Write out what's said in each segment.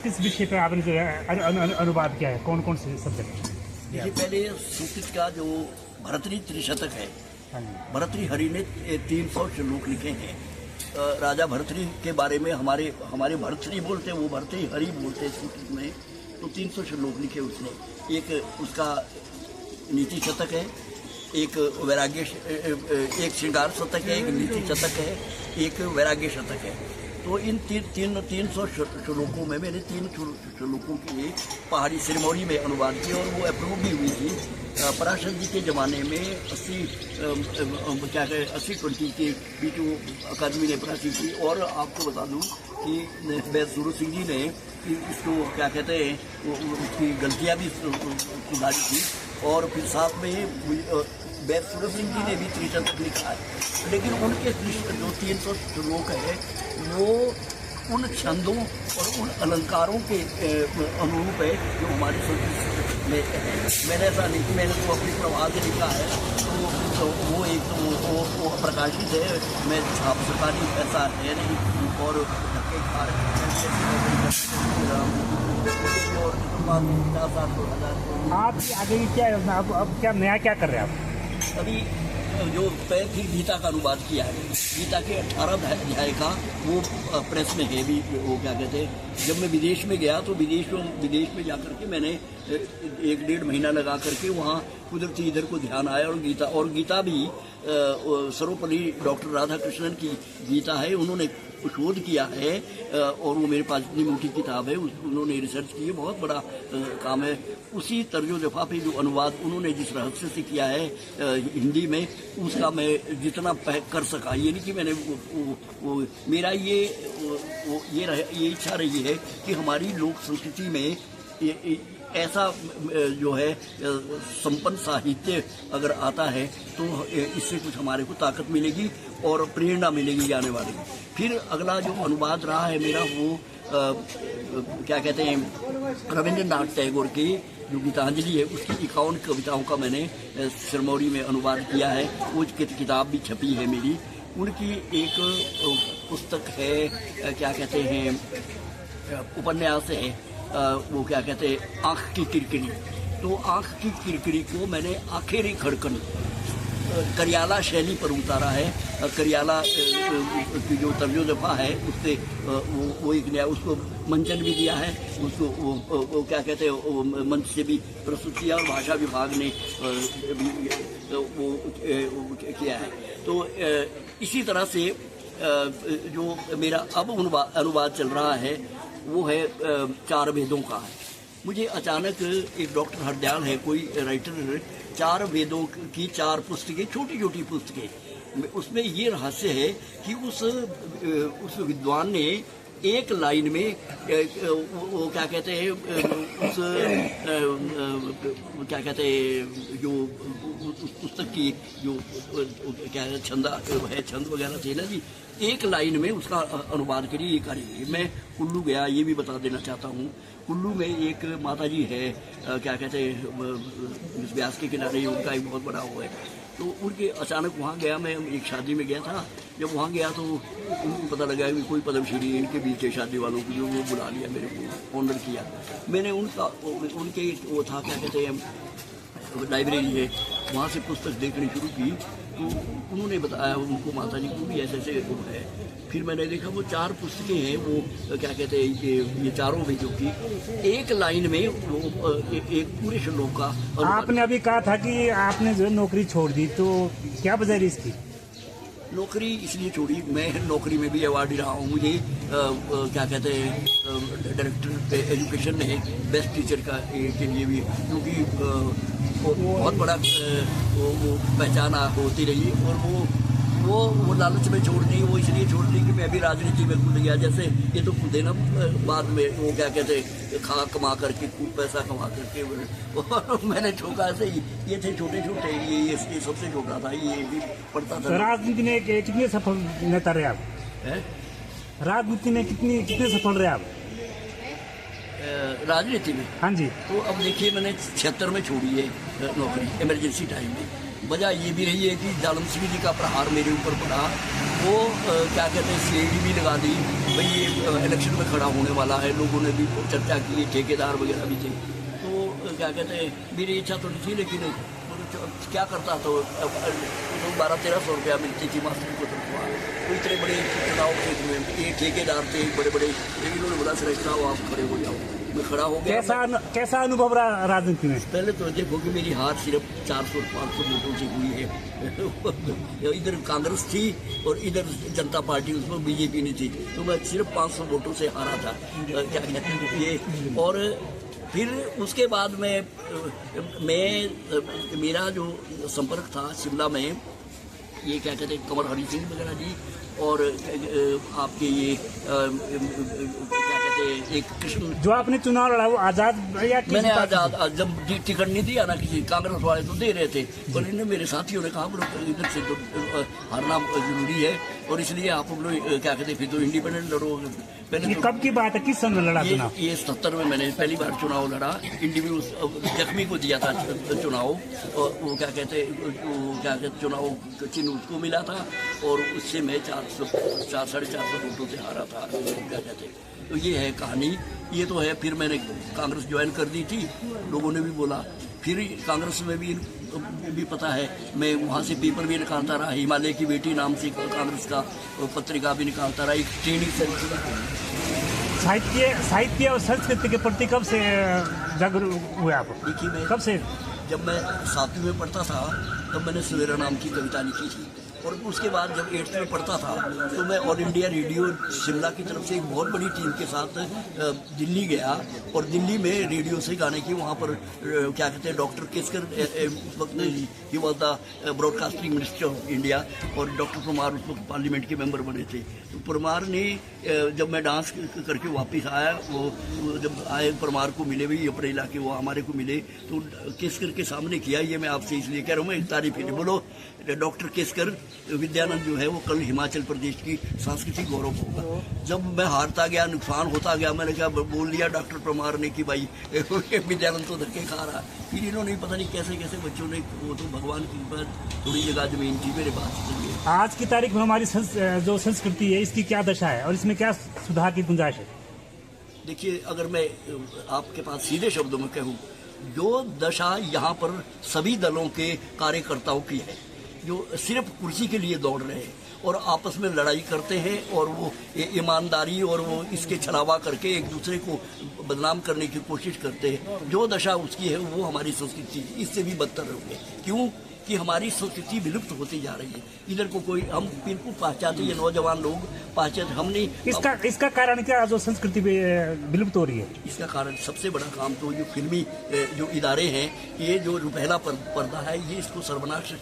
किस विषय पर आपने जो है अनुवाद किया है, कौन कौन से सब्जेक्ट? देखिए, पहले संस्कृत का जो भर्तृहरि त्रिशतक है, हाँ जी, भर्तृहरि ने 300 श्लोक लिखे हैं। राजा भर्तृहरि के बारे में हमारे भर्तृहरि बोलते हैं, वो भर्तृहरि बोलते हैं संस्कृत में। तो 300 श्लोक लिखे उसने। एक उसका नीति शतक है, एक वैराग्य, एक श्रृंगार शतक है, एक नीति शतक है, एक वैराग्य शतक है। तो इन 300 श्लोकों में मैंने 3 श्लोकों की पहाड़ी सिरमौरी में अनुवाद किया और वो अप्रूव भी हुई थी। पराशर जी के ज़माने में 80-20 के बीच वो अकादमी ने प्रकाशित की। और आपको बता दूं कि वैद्य सूरज सिंह जी ने इसको क्या कहते हैं, उसकी गलतियाँ भी सुधारी थी। और फिर साथ में वैद्य सूरज सिंह जी ने भी त्रिशतक लिखा है, लेकिन उनके जो 300 श्लोक है वो उन छंदों और उन अलंकारों के अनुरूप है जो हमारी संस्कृत में है। मैंने ऐसा नहीं, मैंने तो अपनी प्रभाव से लिखा है, तो वो एक वो प्रकाशित है। मैं छाप सरकारी ऐसा है नहीं। और आपकी आगे की क्या योजना, अब क्या नया क्या कर रहे हैं आप? अभी जो फिर गीता का अनुवाद किया है, गीता के 18 अध्याय का वो प्रेस में है भी। वो क्या कहते हैं, जब मैं विदेश में गया तो विदेश में जाकर के मैंने 1-1.5 महीना लगा करके वहाँ कुदरती इधर को ध्यान आया। और गीता भी सर्वपल्ली डॉक्टर राधाकृष्णन की गीता है, उन्होंने शोध किया है। और वो मेरे पास इतनी मोटी किताब है, उन्होंने रिसर्च की है, बहुत बड़ा काम है। उसी तर्जो दफा पे जो अनुवाद उन्होंने जिस रहस्य से किया है हिंदी में, उसका मैं जितना कर सका, ये नहीं कि मैंने वो मेरा ये इच्छा रही है कि हमारी लोक संस्कृति में ऐसा जो है संपन्न साहित्य अगर आता है तो इससे कुछ हमारे को ताकत मिलेगी और प्रेरणा मिलेगी जाने वाली। फिर अगला जो अनुवाद रहा है मेरा, वो क्या कहते हैं, रविंद्रनाथ टैगोर की जो गीतांजलि है उसकी 51 कविताओं का मैंने सिरमौरी में अनुवाद किया है। वो किताब भी छपी है मेरी। उनकी एक पुस्तक है, क्या कहते हैं, उपन्यास है, वो क्या कहते हैं, आँख की किरकिरी। तो आँख की किरकिरी को मैंने आखिरी खड़कन करियाला शैली पर उतारा है। करियाला की जो तर्जो दफा है उससे वो एक नया, उसको मंचन भी दिया है, उसको वो क्या कहते हैं, वो मंच से भी प्रस्तुत किया और भाषा विभाग ने वो किया है। तो इसी तरह से जो मेरा अब अनुवाद चल रहा है वो है 4 वेदों का है। मुझे अचानक एक डॉक्टर हरदयाल है, कोई राइटर, 4 वेदों की 4 पुस्तकें, छोटी छोटी पुस्तकें, उसमें ये रहस्य है कि उस विद्वान ने एक लाइन में वो क्या कहते हैं, उस क्या कहते हैं, जो उस पुस्तक की जो क्या है छंद वगैरह थे ना जी, एक लाइन में उसका अनुवाद के लिए ये करेंगे। मैं कुल्लू गया, ये भी बता देना चाहता हूँ। कुल्लू में एक माता जी है, क्या कहते हैं, व्यास के किनारे, उनका एक बहुत बड़ा वो है। तो उनके अचानक वहाँ गया, मैं एक शादी में गया था। जब वहाँ गया तो उनको पता लगा कि कोई पद्मश्री इनके बीच है शादी वालों को, जो वो बुला लिया, मेरे को ऑनर किया। मैंने उनके वो था, क्या कहते हैं, लाइब्रेरी है, वहाँ से पुस्तक देखनी शुरू की। तो उन्होंने बताया उनको, माता जी को भी ऐसे वो है। फिर मैंने देखा वो 4 पुस्तकें हैं, वो क्या कहते हैं, ये 4 वेदों की एक लाइन में वो एक पूरे श्लोक का। आपने अभी कहा था कि आपने जो नौकरी छोड़ दी, तो क्या वजह रही इसकी? नौकरी इसलिए छोड़ी, मैं नौकरी में भी अवार्ड रहा हूँ। मुझे क्या कहते हैं, डायरेक्टर एजुकेशन है, बेस्ट टीचर का के लिए भी, क्योंकि बहुत बड़ा वो पहचान होती रही। और वो लालच में छोड़ दी, वो इसलिए छोड़ दी कि मैं भी राजनीति में कूद गया। जैसे ये तो कूदे ना बाद में, वो क्या कहते हैं, कमा करके, खूब पैसा कमा करके मैंने ठोका ऐसे ही। ये थे छोटे छोटे, ये सबसे छोटा था, ये भी पढ़ता था। राजनीति में कितने सफल नेता रहे आप? राजनीति में कितने सफल रहे आप राजनीति में? हाँ जी। तो अब देखिए, मैंने 76 में छोड़ी है नौकरी, इमरजेंसी टाइम में। वजह ये भी रही है कि जालम सिंह जी का प्रहार मेरे ऊपर पड़ा। वो क्या कहते हैं सीआईडी भी लगा दी भाई ये इलेक्शन में खड़ा होने वाला है, लोगों ने भी चर्चा की, ठेकेदार वगैरह भी थे। तो क्या कहते हैं मेरी इच्छा तो नहीं थी, लेकिन क्या करता तो 1200-1300 रुपया मिलती थी मास्टर को तनख्वाह। तो इतने बड़े चुनाव क्षेत्र में ये ठेकेदार थे बड़े बड़े, लेकिन उन्होंने बोला सर इतना आप खड़े हो जाओ। मैं खड़ा हो गया। कैसा अनुभव रहा राजनीति में? पहले तो देखो कि मेरी हार सिर्फ 400-500 वोटों से हुई है। इधर कांग्रेस थी और इधर जनता पार्टी, उसमें बीजेपी नहीं थी, तो मैं सिर्फ 500 वोटों से हारा था। क्या कहते हैं ये। और फिर उसके बाद में मेरा जो संपर्क था शिमला में, ये क्या कहते हैं कमर हरि सिंह वगैरह जी, और आपके ये क्या कहते हैं एक कृष्ण, जो आपने चुनाव लड़ा वो आजाद या मैंने आजाद, जब टिकट नहीं दिया ना किसी, कांग्रेस वाले तो दे रहे थे, पर इन्हें मेरे साथियों ने कहा इधर से तो हारना जरूरी है और इसलिए आप लोग क्या कहते हैं फिर तो इंडिपेंडेंट लड़ो। पहले तो कब की बात है, किस समय लड़ा चुनाव? ये 77 में मैंने पहली बार चुनाव लड़ा। इंडिविजुअल जख्मी को दिया था चुनाव, और वो क्या कहते चुनाव चिन्ह उसको मिला था और उससे मैं 400-450 वोटों से हारा था। क्या कहते तो ये है कहानी। ये तो है। फिर मैंने कांग्रेस ज्वाइन कर दी थी, लोगों ने भी बोला। फिर कांग्रेस में भी पता है, मैं वहाँ से पेपर भी निकालता रहा, हिमालय की बेटी नाम से कांग्रेस का पत्रिका भी निकालता रहा। एक ट्रेनिंग साहित्य और संस्कृति के प्रति कब से जागरूक हुए आप? देखिए मैं कब से? जब मैं 7वीं में पढ़ता था तब मैंने सवेरा नाम की कविता लिखी थी, और उसके बाद जब 8th में पढ़ता था तो मैं ऑल इंडिया रेडियो शिमला की तरफ से एक बहुत बड़ी टीम के साथ दिल्ली गया, और दिल्ली में रेडियो से गाने की वहाँ पर क्या कहते हैं डॉक्टर केसकर उस वक्त he was the broadcasting minister of India, और डॉक्टर परमार उस वक्त पार्लियामेंट के मेंबर बने थे। तो परमार ने जब मैं डांस करके वापस आया, वो जब आए परमार को मिले भी अपने इलाके, वो हमारे को मिले, तो केसकर के सामने किया। ये मैं आपसे इसलिए कह रहा हूँ, मैं तारीफ ही नहीं, बोलो डॉक्टर केसकर विद्यानंद जो है वो कल हिमाचल प्रदेश की सांस्कृतिक गौरव होगा। जब मैं हारता गया, नुकसान होता गया, मैंने क्या बोल दिया डॉक्टर परमार ने कि भाई विद्यानंद तो धक्के खा रहा। फिर इन्होंने पता नहीं कैसे कैसे बच्चों ने, वो तो भगवान की ऊपर थोड़ी जगह जमीन थी मेरे पास। आज की तारीख में हमारी जो संस्कृति है इसकी क्या दशा है और इसमें क्या सुधार की गुंजाइश है? देखिए, अगर मैं आपके पास सीधे शब्दों में कहूँ, जो दशा यहाँ पर सभी दलों के कार्यकर्ताओं की है, जो सिर्फ कुर्सी के लिए दौड़ रहे हैं और आपस में लड़ाई करते हैं, और वो ईमानदारी और वो इसके छलावा करके एक दूसरे को बदनाम करने की कोशिश करते हैं, जो दशा उसकी है वो हमारी संस्कृति इससे भी बदतर होगी। क्यों कि हमारी संस्कृति विलुप्त होती जा रही है। इधर को कोई हम बिल्कुल पहचानते, ये नौजवान लोग पहचान हमने इसका कारण क्या जो संस्कृति विलुप्त हो रही है? इसका कारण सबसे बड़ा काम तो जो फिल्मी जो इदारे हैं, ये जो पहला पर्दा है, ये इसको सर्वनाश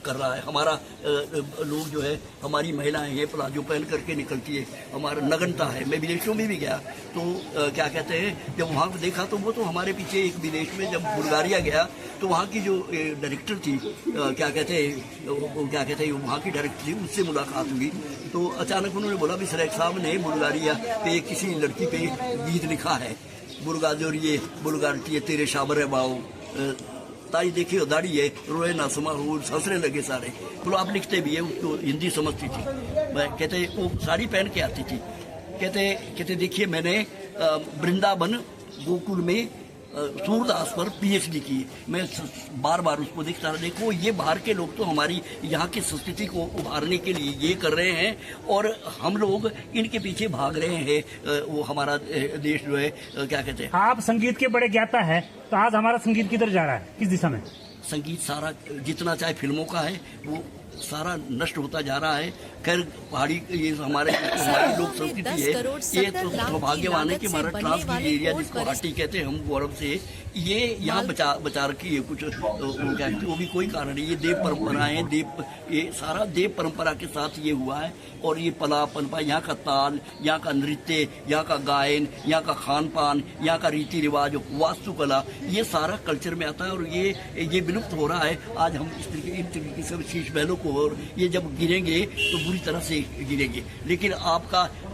कर रहा है। हमारा लोग जो है, हमारी महिलाएं ये प्लाजो पहन करके निकलती है, हमारा नग्नता है। मैं विदेशों में भी गया तो क्या कहते हैं, जब वहाँ देखा तो वो तो हमारे पीछे एक विदेश में जब बुल्गारिया गया तो वहाँ की जो डायरेक्टर थी, क्या कहते हैं वहाँ की डायरेक्टर थी, उससे मुलाकात हुई। तो अचानक उन्होंने बोला भी सरेख साहब ने बुल्गारिया पे किसी लड़की पे गीत लिखा है, बुल्गारिये बुल्गारिये तेरे शाबर है बाओ, ताई देखिए दाढ़ी है रोए ना समा, हंसने लगे सारे। बोलो आप लिखते भी है, उसको हिंदी समझती थी। मैं कहते वो साड़ी पहन के आती थी। कहते देखिए मैंने वृंदावन गोकुल में सूरदास पर पीएचडी की। मैं बार बार उसको देखता रहा, देखो ये बाहर के लोग तो हमारी यहाँ की संस्कृति को उभारने के लिए ये कर रहे हैं, और हम लोग इनके पीछे भाग रहे हैं। वो हमारा देश जो है, क्या कहते हैं, आप संगीत के बड़े ज्ञाता है, तो आज हमारा संगीत किधर जा रहा है, किस दिशा में? संगीत सारा जितना चाहे फिल्मों का है वो सारा नष्ट होता जा रहा है। खैर पहाड़ी ये हमारी लोक संस्कृति है, ये तो सौभाग्यवान है कि हमारा ट्रांसगिर एरिया जिसको हाटी कहते हैं हम गौरव से, ये यहाँ बचा रखी है कुछ क्या कहते वो भी कोई कारण नहीं। ये देव परंपराएं, ये सारा देव परंपरा के साथ ये हुआ है, और ये पनपा यहाँ का ताल, यहाँ का नृत्य, यहाँ का गायन, यहाँ का खान पान, यहाँ का रीति रिवाज, वास्तुकला, ये सारा कल्चर में आता है, और ये विलुप्त हो रहा है। आज हम इन तरीके से शीश महलों को, और ये जब गिरेंगे तो बुरी तरह से गिरेंगे। लेकिन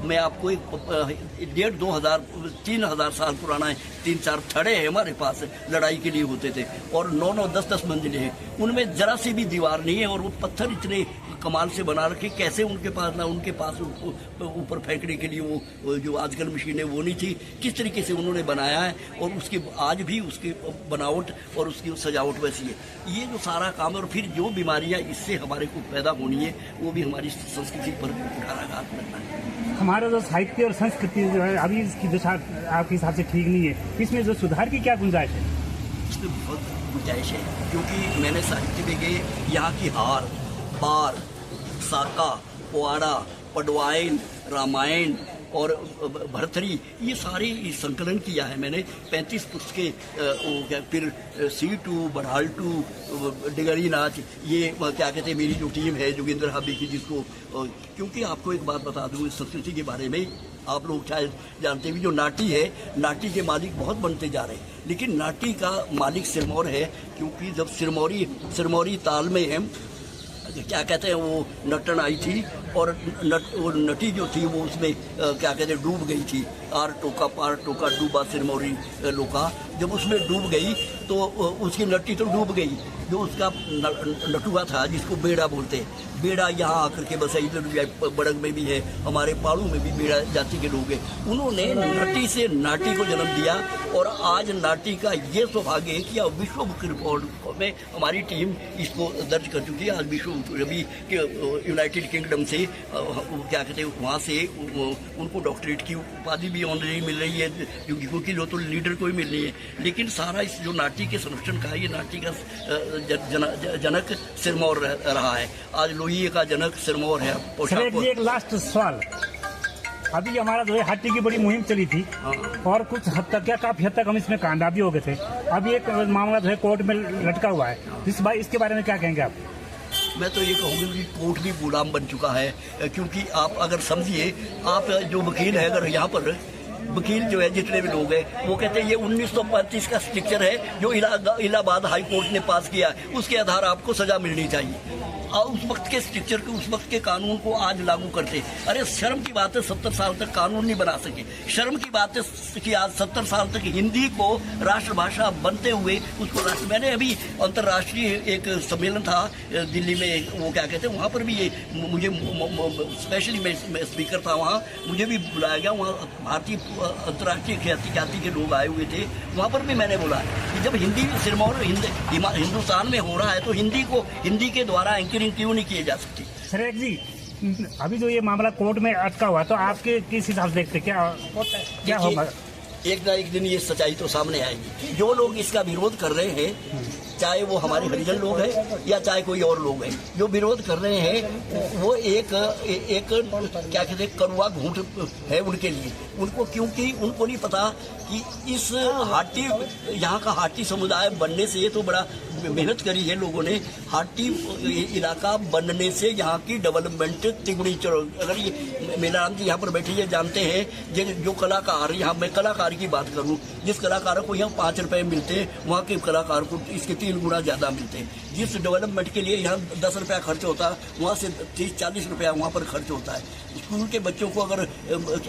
मैं आपको 1,500-2,000-3,000 साल पुराना है, 3-4 थड़े हैं हमारे पास, लड़ाई के लिए होते थे, और 9-9, 10-10 मंजिलें हैं, उनमें जरा सी भी दीवार नहीं है, और वो पत्थर इतने कमाल से बना रखी, कैसे उनके पास ना उनके पास उनको ऊपर फेंकने के लिए वो जो आजकल मशीनें वो नहीं थी, किस तरीके से उन्होंने बनाया है और उसके आज भी उसकी बनावट और उसकी सजावट वैसी है। ये जो सारा काम और फिर जो बीमारियां इससे हमारे को पैदा होनी है वो भी हमारी संस्कृति पर कुठाराघात करना है। हमारा जो साहित्य और संस्कृति जो है अभी इसकी दशा आपके हिसाब से ठीक नहीं है, इसमें जो सुधार की क्या गुंजाइश है? इसमें बहुत गुंजाइश है, क्योंकि मैंने साहित्य में गए यहाँ की हार, पार, साका, पोआड़ा, पडवाइन, रामायण और भरथरी, ये सारे संकलन किया है मैंने। 35 पुस्तकें, फिर C2, बरहालटू, डिगरी नाच, ये क्या कहते हैं मेरी जो टीम है जोगिंदर हाबी की, जिसको क्योंकि आपको एक बात बता दूँ इस संस्कृति के बारे में, आप लोग शायद जानते भी, जो नाटी है, नाटी के मालिक बहुत बनते जा रहे हैं, लेकिन नाटी का मालिक सिरमौर है, क्योंकि जब सिरमौरी ताल में है क्या कहते हैं वो नटन आई थी और वो नटी जो थी वो उसमें क्या कहते हैं डूब गई थी। आर टोका पार टोका डूबा सिरमौरी लोका, जब उसमें डूब गई तो उसकी नटी तो डूब गई, जो उसका नटुआ था जिसको बेड़ा बोलते हैं, बेड़ा यहाँ आकर के बस इधर बड़ग में भी है, हमारे पाड़ू में भी बेड़ा जाति के लोग हैं, उन्होंने नटी से नाटी को जन्म दिया। और आज नाटी का ये सौभाग्य है कि अब विश्व बुक रिकॉर्ड में हमारी टीम इसको दर्ज कर चुकी है। आज विश्व अभी यूनाइटेड किंगडम से क्या कहते हैं वहाँ से उनको डॉक्टरेट की उपाधि भी ऑनरेरी मिल रही है, क्योंकि जो तो लीडर को ही मिल रही है। लेकिन सारा इस जो नाटी के संरक्षण का है, ये नाटी का जनक सिरमौर रहा है, आज लोहिए का जनक सिरमौर है। एक लास्ट सवाल, अभी हमारा जो है हाटी की बड़ी मुहिम चली थी और कुछ हद तक या काफी हद तक हम इसमें कामयाबी हो गए थे, अभी एक मामला जो है कोर्ट में लटका हुआ है, इसके बारे में क्या कहेंगे आप? मैं तो ये कहूँगी कि कोर्ट भी गुलाम बन चुका है, क्योंकि आप अगर समझिए, आप जो वकील है, अगर यहाँ पर वकील जो है जितने भी लोग हैं वो कहते हैं ये 1935 का स्ट्रिक्चर है जो इलाहाबाद हाई कोर्ट ने पास किया है, उसके आधार आपको सजा मिलनी चाहिए। और उस वक्त के स्ट्रिक्चर को, उस वक्त के कानून को आज लागू करते। अरे शर्म की बात है 70 साल तक कानून नहीं बना सके, शर्म की बात है कि आज 70 साल तक हिंदी को राष्ट्रभाषा बनते हुए उसको राष्ट्र, मैंने अभी अंतर्राष्ट्रीय एक सम्मेलन था दिल्ली में, वो क्या कहते हैं वहाँ पर भी ये मुझे स्पेशली मैं स्पीकर था वहाँ, मुझे भी बुलाया गया, वहाँ भारतीय अंतर्राष्ट्रीय ख्याति जाति के लोग आए हुए थे, वहाँ पर भी मैंने बोला कि जब हिंदी सिरमौर हिंदुस्तान में हो रहा है तो हिंदी के द्वारा एंकरिंग क्यों नहीं किए जा सकती? सरेख जी, अभी जो ये मामला कोर्ट में अटका हुआ तो आपके किस हिसाब से देखते क्या होगा? एक ना एक दिन ये सच्चाई तो सामने आएगी। जो लोग इसका विरोध कर रहे हैं, चाहे वो हमारे हरिजन लोग हैं या चाहे कोई और लोग हैं, जो विरोध कर रहे हैं वो एक क्या कहते हैं कड़वा घूंट है उनके लिए, उनको, क्योंकि उनको नहीं पता कि इस हाटी, यहाँ का हाटी समुदाय बनने से, तो बड़ा मेहनत करी है लोगों ने, हाटी इलाका बनने से यहाँ की डेवलपमेंट तिगुनी चढ़। अगर ये मेलाराम जी यहाँ पर बैठे ये जानते हैं, जो कलाकार, यहाँ मैं कलाकार की बात करूँ, जिस कलाकार को यहाँ 5 रुपए मिलते हैं, वहाँ के कलाकार को इसके 3 गुना ज़्यादा मिलते हैं। जिस डेवलपमेंट के लिए यहाँ 10 रुपया खर्च होता है, वहाँ से 30-40 रुपया वहाँ पर खर्च होता है। स्कूल के बच्चों को अगर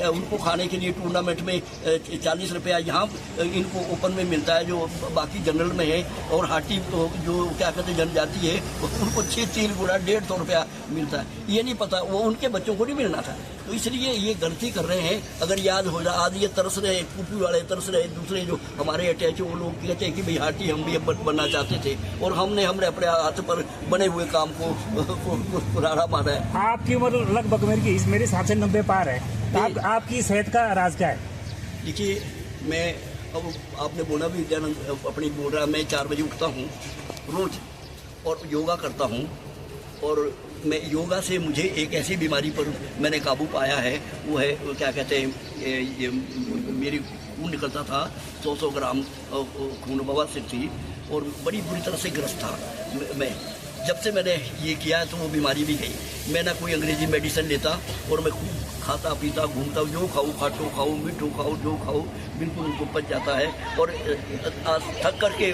उनको खाने के लिए टूर्नामेंट में 40 रुपया यहाँ इनको ओपन में मिलता है, जो बाकी जनरल में है, और हाटी जो क्या कहते हैं जनजाति है उनको 3 गुना 150 रुपया मिलता है। ये नहीं पता, वो उनके बच्चों को नहीं मिलना था, तो इसलिए ये गलती कर रहे हैं। अगर याद हो जाए, आज ये तरस रहे, कुपी वाले तरस रहे, दूसरे जो हमारे अटैच वो लोग कहते हैं कि भाई हाटी हम भी बनना चाहते थे, और हमने अपने हाथ पर बने हुए काम को पुराना माना है। आपकी उम्र लगभग मेरे हिसाब से 90 पार है, तो आपकी सेहत का राज क्या है? देखिए, मैं अब आपने बोला भी अपनी बोल रहा, मैं 4 बजे उठता हूँ रोज और योगा करता हूँ, और मैं योगा से मुझे एक ऐसी बीमारी पर मैंने काबू पाया है, वो है क्या कहते हैं, ये मेरी खून निकलता था 100 ग्राम खून बवासीर थी और बड़ी बुरी तरह से ग्रस्त था मैं। जब से मैंने ये किया तो वो बीमारी भी गई। मैं ना कोई अंग्रेजी मेडिसिन लेता, और मैं खूब खाता पीता घूमता, जो खाऊँ, खाटो खाऊँ, मीठो खाऊँ, जो खाऊँ बिल्कुल उनको पच जाता है। और थक करके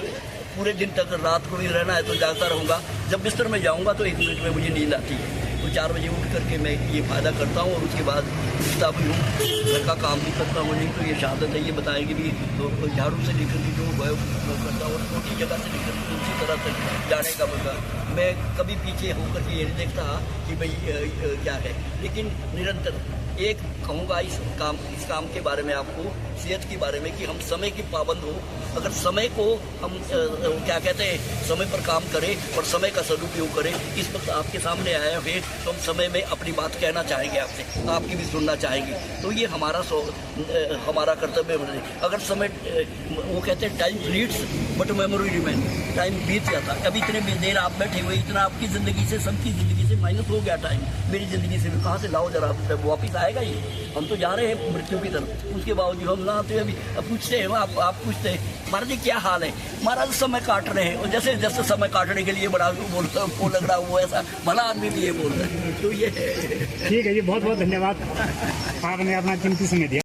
पूरे दिन तक, रात को भी रहना है तो जागता रहूँगा, जब बिस्तर में जाऊँगा तो 1 मिनट में मुझे नींद आती है। तो 4 बजे उठ करके मैं ये फ़ायदा करता हूँ और उसके बाद उठता भी हूँ, घर का काम भी करता हूँ। नहीं तो ये शहादत है, ये बताएगी भी तो झाड़ू से लेकर के जो है करता हूँ और छोटी जगह से लेकर के उसी तरह तक जाने का मौका मैं कभी पीछे होकर के ये नहीं देखता कि भाई क्या है, लेकिन निरंतर एक कहूँगा इस काम के बारे में आपको, सेहत के बारे में, कि हम समय की पाबंद हो। अगर समय को हम क्या कहते हैं, समय पर काम करें और समय का सदुपयोग करें। इस वक्त आपके सामने आए हुए तो हम समय में अपनी बात कहना चाहेंगे आपसे, आपकी भी सुनना चाहेंगे, तो ये हमारा कर्तव्य बने। अगर समय वो कहते हैं time leads but memory remain, time बीत जाता है। अभी इतने देर आप बैठे हुए, इतना आपकी ज़िंदगी से, सबकी ज़िंदगी से माइनस हो गया टाइम, मेरी ज़िंदगी से भी कहाँ से लाओ जरा, वापिस आएगा ये। हम तो जा रहे हैं मृत्यु की तरफ, उसके बावजूद हम ना आते अभी। अब पूछते हैं आप पूछते हैं महाराज जी क्या हाल है, महाराज समय काट रहे हैं, और जैसे जैसे समय काटने के लिए बड़ा वो लग रहा है, वो ऐसा भला आदमी भी ये बोल रहा है, तो ये है। ठीक है जी, बहुत बहुत धन्यवाद, आपने अपना कीमती समय दिया।